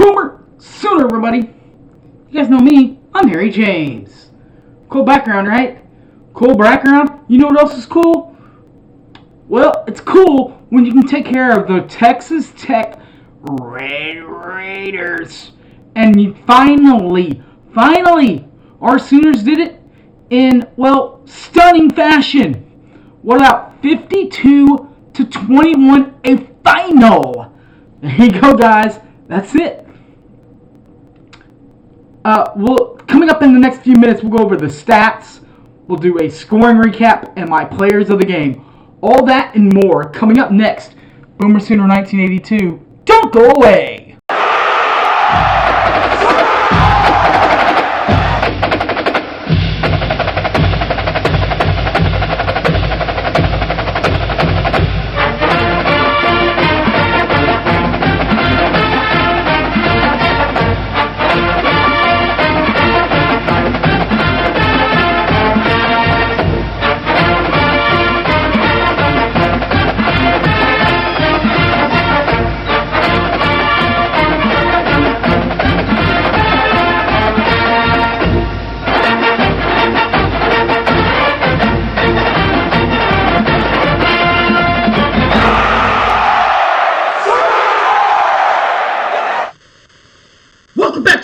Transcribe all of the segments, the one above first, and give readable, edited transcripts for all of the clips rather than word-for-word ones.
Boomer Sooner, everybody. You guys know me. I'm Harry James. Cool background, right? Cool background. You know what else is cool? Well, it's cool when you can take care of the Texas Tech Red Raiders. And finally, our Sooners did it in, well, stunning fashion. What about 52-21, a final? There you go, guys. That's it. Coming up in the next few minutes, we'll go over the stats. We'll do a scoring recap and my players of the game. All that and more coming up next. Boomer Sooner 1982. Don't go away.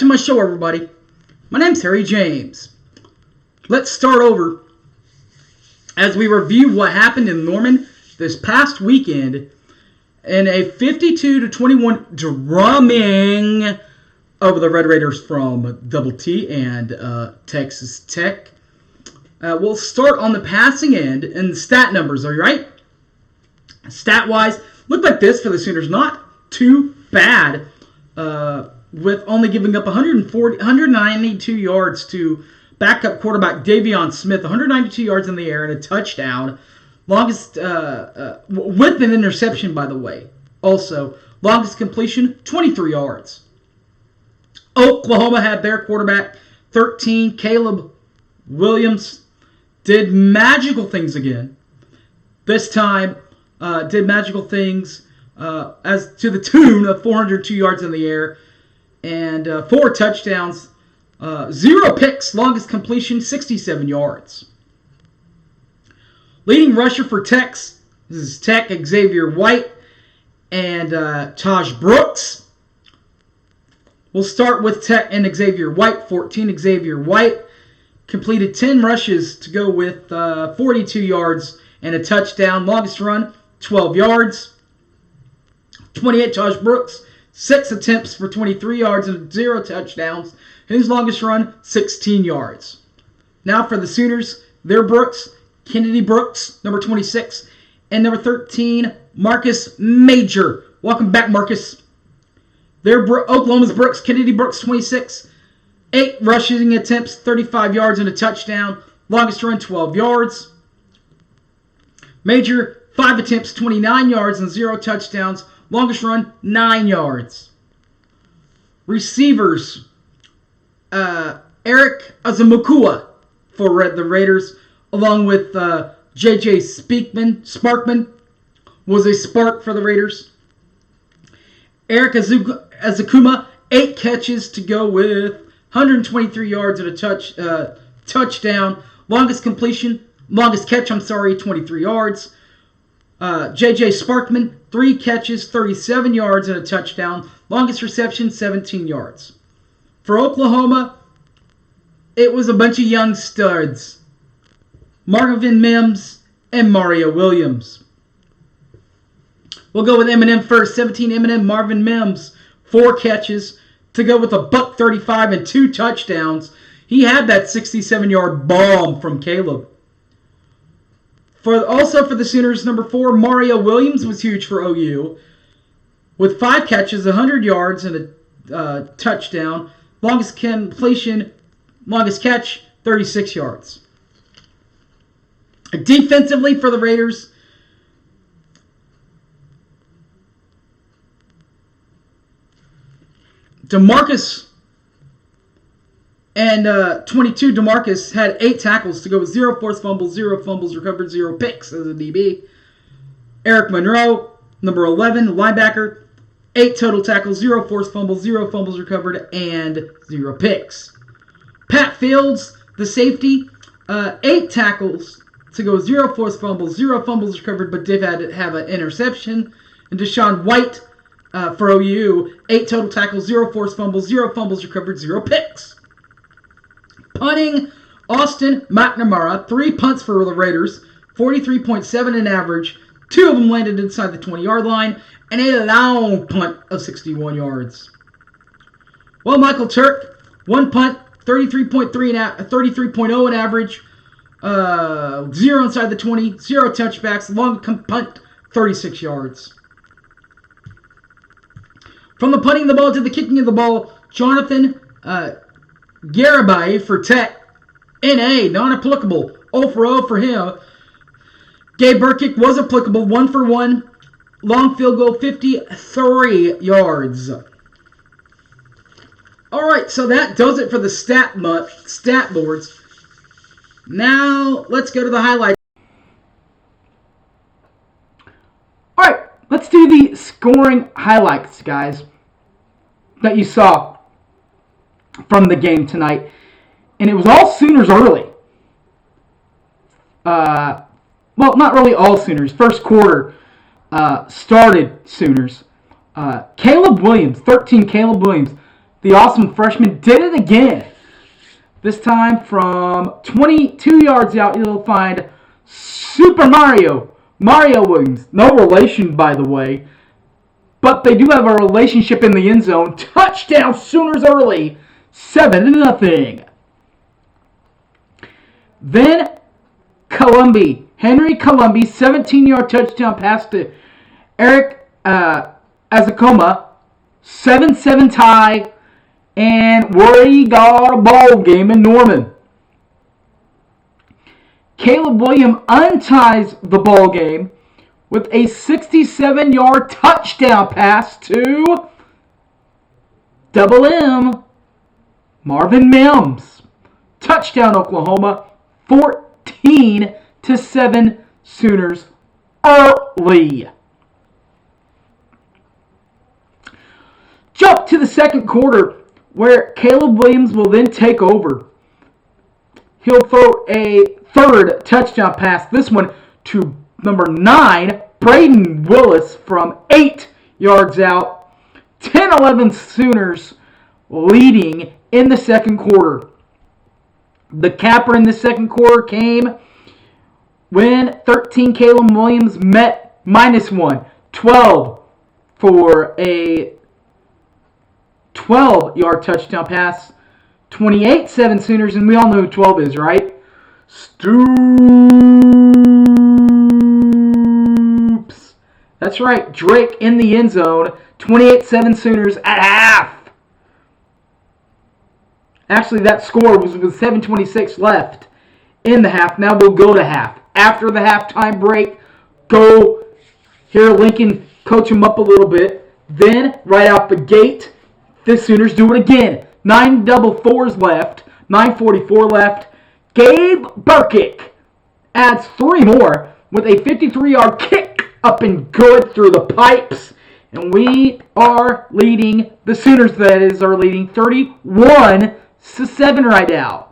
My show, everybody. My name's Harry James. Let's start over as we review what happened in Norman this past weekend in a 52-21 drumming over the Red Raiders from Double T and Texas Tech. We'll start on the passing end and the stat numbers, all right? Stat-wise, looked like this for the Sooners. Not too bad. With only giving up 192 yards to backup quarterback Davion Smith, 192 yards in the air and a touchdown. Longest, with an interception, by the way. Also, longest completion, 23 yards. Oklahoma had their quarterback, 13, Caleb Williams, did magical things again. This time, did magical things as to the tune of 402 yards in the air. And 4 touchdowns, 0 picks, longest completion, 67 yards. Leading rusher for Tex, this is Tech, Xavier White, and Taj Brooks. We'll start with Tech and Xavier White, 14. Xavier White completed 10 rushes to go with 42 yards and a touchdown. Longest run, 12 yards. 28, Taj Brooks. 6 attempts for 23 yards and 0 touchdowns. And his longest run, 16 yards. Now for the Sooners, their Brooks, Kennedy Brooks, number 26, and number 13, Marcus Major. Welcome back, Marcus. Their Oklahoma's Brooks, Kennedy Brooks, 26, 8 rushing attempts, 35 yards and a touchdown. Longest run, 12 yards. Major, 5 attempts, 29 yards and 0 touchdowns. Longest run, 9 yards. Receivers, Eric Azumukua for the Raiders, along with J.J. Sparkman was a spark for the Raiders. Eric Azukuma, 8 catches to go with 123 yards and a touchdown. Longest catch, 23 yards. J.J. Sparkman, 3 catches, 37 yards, and a touchdown. Longest reception, 17 yards. For Oklahoma, it was a bunch of young studs. Marvin Mims and Mario Williams. We'll go with Eminem first. 17 Eminem, Marvin Mims, 4 catches to go with $135 and 2 touchdowns. He had that 67-yard bomb from Caleb. Also for the Sooners, number 4, Mario Williams was huge for OU with 5 catches, 100 yards, and a touchdown. Longest catch, 36 yards. Defensively for the Raiders, DeMarcus and 22, DeMarcus had 8 tackles to go with 0 forced fumbles, 0 fumbles recovered, 0 picks as a DB. Eric Monroe, number 11, linebacker, 8 total tackles, 0 forced fumbles, 0 fumbles recovered, and 0 picks. Pat Fields, the safety, 8 tackles to go, 0 forced fumbles, 0 fumbles recovered, but did have an interception. And Deshaun White for OU, 8 total tackles, 0 forced fumbles, 0 fumbles recovered, 0 picks. Punting, Austin McNamara, 3 punts for the Raiders, 43.7 in average. 2 of them landed inside the 20-yard line, and a long punt of 61 yards. Well, Michael Turk, 1 punt, 33.0 in average, 0 inside the 20, 0 touchbacks, long punt, 36 yards. From the punting of the ball to the kicking of the ball, Jonathan Garibay for Tech, NA, non-applicable, 0 for 0 for him. Gabe Burkick was applicable, 1 for 1. Long field goal, 53 yards. Alright, so that does it for the stat boards. Now, let's go to the highlights. Alright, let's do the scoring highlights, guys, that you saw from the game tonight. And it was all Sooners early. Well, not really all Sooners. First quarter started Sooners. Caleb Williams, 13 Caleb Williams, the awesome freshman, did it again. This time from 22 yards out, you'll find Super Mario Williams. No relation, by the way. But they do have a relationship in the end zone. Touchdown Sooners early, 7-0. Then Henry Columby, 17-yard touchdown pass to Eric Azakoma, 7-7 tie, and we got a ball game in Norman. Caleb Williams unties the ball game with a 67-yard touchdown pass to Double M, Marvin Mims. Touchdown Oklahoma, 14-7 Sooners early. Jump to the second quarter, where Caleb Williams will then take over. He'll throw a third touchdown pass, this one to number 9, Braden Willis, from 8 yards out. 10-11 Sooners leading in the second quarter. The capper in the second quarter came when 13 Caleb Williams met -1, 12 for a 12-yard touchdown pass. 28-7 Sooners, and we all know who 12 is, right? Stoops. That's right, Drake in the end zone. 28-7 Sooners at half. Actually, that score was with 7:26 left in the half. Now we'll go to half. After the halftime break, go hear Lincoln coach him up a little bit. Then, right out the gate, the Sooners do it again. 9:44 left. 9:44 left. Gabe Burkick adds 3 more with a 53-yard kick up and good through the pipes. And we are leading, the Sooners that is, are leading 31-7 right now.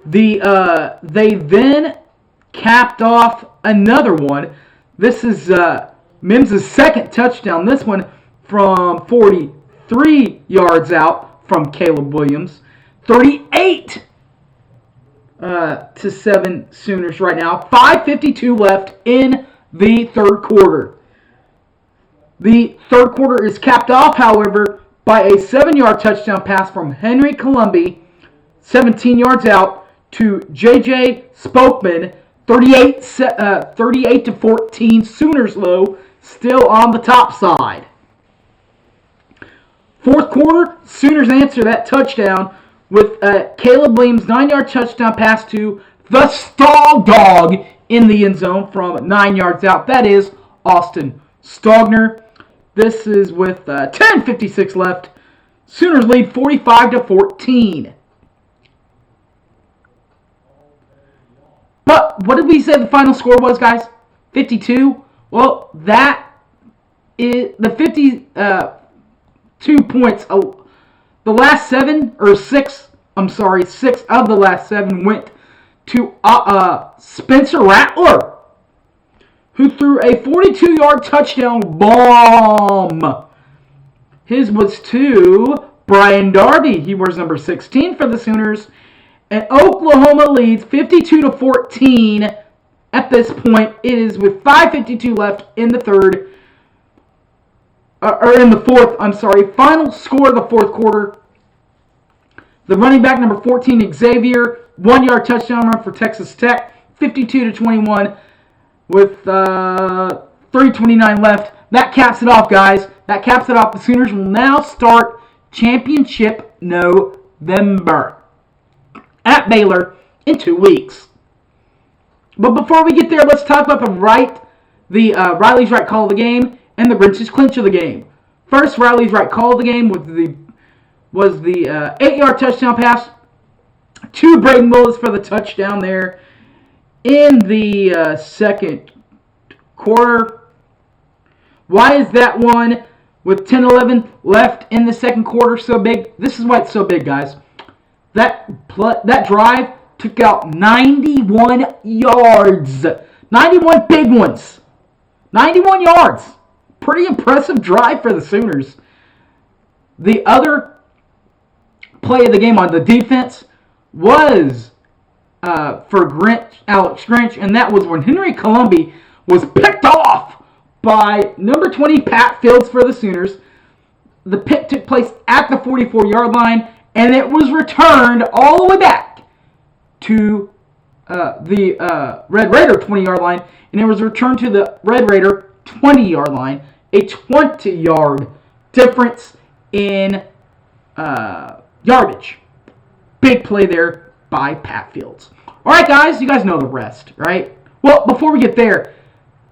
They then capped off another one. This is Mims' second touchdown. This one from 43 yards out from Caleb Williams. 38-7 Sooners right now. 5:52 left in the third quarter. The third quarter is capped off, however, by a 7-yard touchdown pass from Henry Columby, 17 yards out, to J.J. Spokman, 38-14. Sooners low, still on the top side. Fourth quarter, Sooners answer that touchdown with Caleb Williams' 9-yard touchdown pass to the stall dog in the end zone from 9 yards out. That is Austin Stogner. This is with 10:56 left. Sooners lead 45-14. But what did we say the final score was, guys? 52? Well, that the 52 points, the last 7 or 6, I'm sorry, 6 of the last 7 went to Spencer Rattler, who threw a 42-yard touchdown bomb. His was to Brian Darby. He wears number 16 for the Sooners. And Oklahoma leads 52-14 at this point. It is with 5:52 left in the third. Or in the fourth, I'm sorry. Final score of the fourth quarter. The running back, number 14, Xavier, 1-yard touchdown run for Texas Tech, 52-21 with 3:29 left. That caps it off, guys. That caps it off. The Sooners will now start championship November at Baylor in 2 weeks. But before we get there, let's talk about the Riley's right call of the game and the Grinch's clinch of the game. First, Riley's right call of the game was the 8-yard touchdown pass to Braden Willis for the touchdown there in the second quarter. Why is that one with 10-11 left in the second quarter so big? This is why it's so big, guys. That drive took out 91 yards. 91 big ones. 91 yards. Pretty impressive drive for the Sooners. The other play of the game on the defense was for Alex Grinch, and that was when Henry Colombi was picked off by number 20, Pat Fields for the Sooners. The pick took place at the 44-yard line, and it was returned all the way back to the Red Raider 20-yard line, and it was returned to the Red Raider 20-yard line. A 20-yard difference in yardage. Big play there by Pat Fields. All right, guys, you guys know the rest, right? Well, before we get there,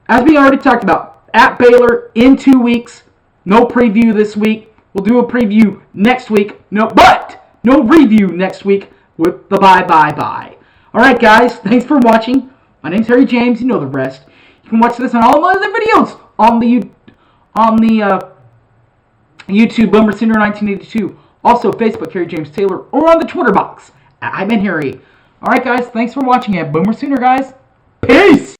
as we already talked about, at Baylor in 2 weeks. No preview this week. We'll do a preview next week. No review next week with the bye. All right, guys, thanks for watching. My name's Harry James. You know the rest. You can watch this on all my other videos on the YouTube Boomer Sooner 1982. Also Facebook Harry James Taylor, or on the Twitter box at I've been Harry. All right, guys, thanks for watching at Boomer Sooner, guys. Peace.